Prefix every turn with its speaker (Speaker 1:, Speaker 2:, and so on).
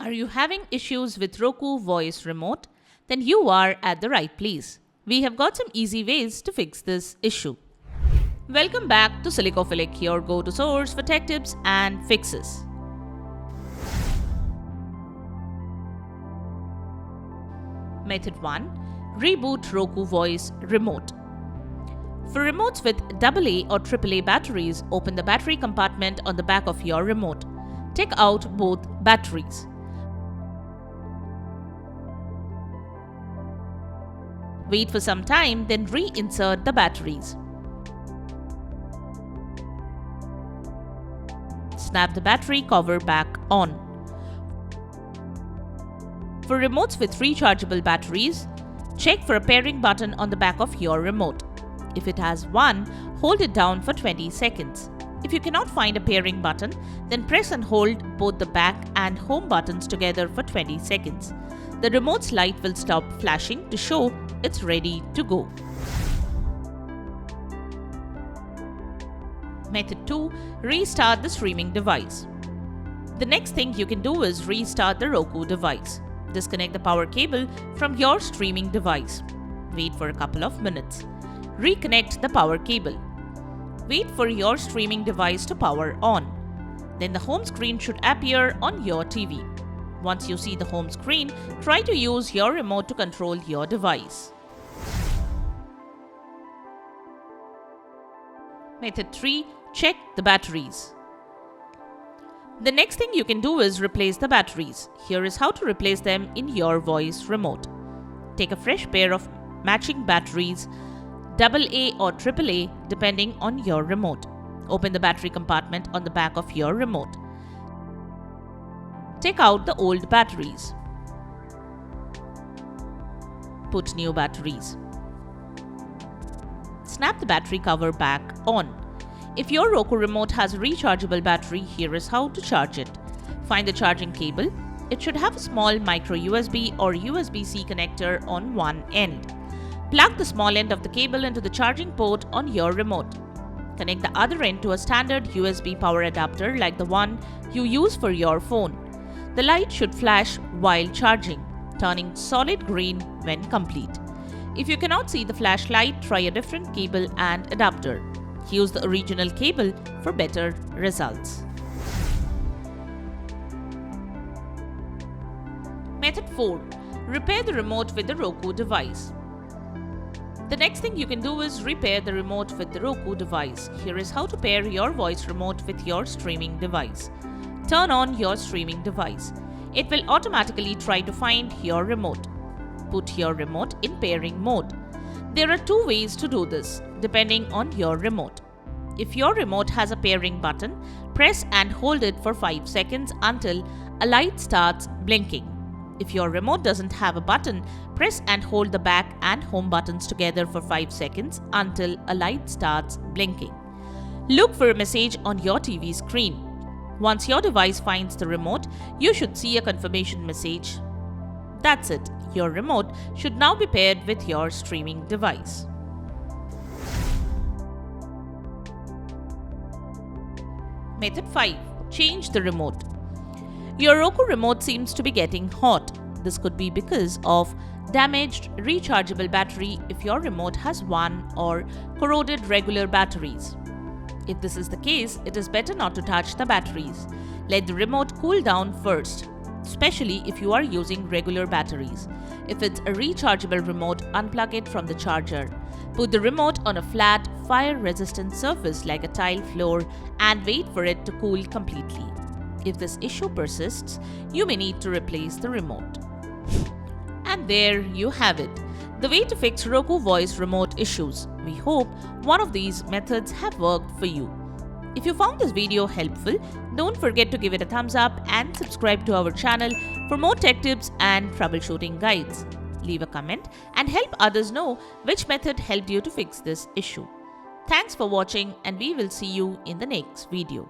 Speaker 1: Are you having issues with Roku voice remote? Then you are at the right place. We have got some easy ways to fix this issue. Welcome back to Silicophilic, your go-to source for tech tips and fixes. Method 1. Reboot Roku voice remote. For remotes with AA or AAA batteries, open the battery compartment on the back of your remote. Take out both batteries. Wait for some time, then reinsert the batteries. Snap the battery cover back on. For remotes with rechargeable batteries, check for a pairing button on the back of your remote. If it has one, hold it down for 20 seconds. If you cannot find a pairing button, then press and hold both the back and home buttons together for 20 seconds. The remote's light will stop flashing to show it's ready to go. Method 2. Restart the streaming device. The next thing you can do is restart the Roku device. Disconnect the power cable from your streaming device. Wait for a couple of minutes. Reconnect the power cable. Wait for your streaming device to power on. Then the home screen should appear on your TV. Once you see the home screen, try to use your remote to control your device. Method 3. Check the batteries. The next thing you can do is replace the batteries. Here is how to replace them in your voice remote. Take a fresh pair of matching batteries, AA or AAA depending on your remote. Open the battery compartment on the back of your remote. Take out the old batteries. Put new batteries. Snap the battery cover back on. If your Roku remote has a rechargeable battery, here is how to charge it. Find the charging cable. It should have a small micro USB or USB-C connector on one end. Plug the small end of the cable into the charging port on your remote. Connect the other end to a standard USB power adapter like the one you use for your phone. The light should flash while charging, turning solid green when complete. If you cannot see the flashlight, try a different cable and adapter. Use the original cable for better results. Method 4. Repair the remote with the Roku device. The next thing you can do is repair the remote with the Roku device. Here is how to pair your voice remote with your streaming device. Turn on your streaming device. It will automatically try to find your remote. Put your remote in pairing mode. There are two ways to do this, depending on your remote. If your remote has a pairing button, press and hold it for 5 seconds until a light starts blinking. If your remote doesn't have a button, press and hold the back and home buttons together for 5 seconds until a light starts blinking. Look for a message on your TV screen. Once your device finds the remote, you should see a confirmation message. That's it. Your remote should now be paired with your streaming device. Method 5. Change the remote. Your Roku remote seems to be getting hot. This could be because of damaged rechargeable battery if your remote has one or corroded regular batteries. If this is the case, it is better not to touch the batteries. Let the remote cool down first, especially if you are using regular batteries. If it's a rechargeable remote, unplug it from the charger. Put the remote on a flat, fire-resistant surface like a tile floor and wait for it to cool completely. If this issue persists, you may need to replace the remote. And there you have it, the way to fix Roku voice remote issues. We hope one of these methods have worked for you. If you found this video helpful, don't forget to give it a thumbs up and subscribe to our channel for more tech tips and troubleshooting guides. Leave a comment and help others know which method helped you to fix this issue. Thanks for watching, and we will see you in the next video.